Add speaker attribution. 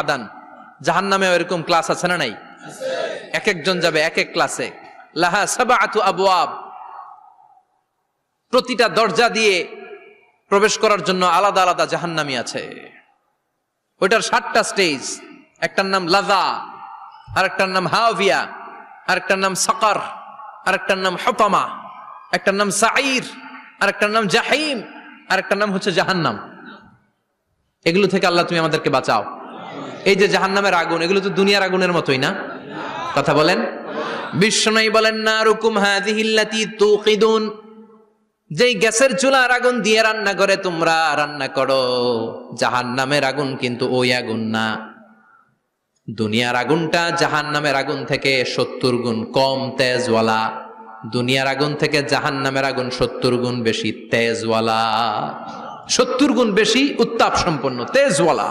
Speaker 1: আদান, জাহান্নামেও এরকম ক্লাস আছে না নাই? এক একজন যাবে এক এক ক্লাসে। লাহা সাবআতু আবওয়াব, প্রতিটা দরজা দিয়ে প্রবেশ করার জন্য আলাদা আলাদা জাহান্নামী আছে। ওইটার 7টা স্টেজ। একটার নাম লাযা, আরেকটার নাম হাওয়িয়া, আরেকটার নাম সাকার, আরেকটার নাম হুতামা, একটার নাম সাঈর, আরেকটার নাম জাহিম, আরেকটার নাম হচ্ছে জাহান্নাম। এগুলো থেকে আল্লাহ তুমি আমাদেরকে বাঁচাও। এই যে জাহান্নামের আগুন, এগুলো তো দুনিয়ার আগুনের মতোই না? কথা বলেন। বিশ্বনবী বলেন, নারুকুম হাযিহিল্লাতী তুকিদুন, যেই গ্যাসের চুলার আগুন দিয়ে রান্না করে তোমরা রান্না করো, জাহান্নামের আগুন কিন্তু ওই আগুন না। দুনিয়ার আগুনটা জাহান্নামের আগুন থেকে 70 গুণ কম তেজওয়ালা। দুনিয়ার আগুন থেকে জাহান্নামের আগুন 70 গুণ বেশি তেজওয়ালা, 70 গুণ বেশি উত্তাপ সম্পন্ন তেজওয়ালা।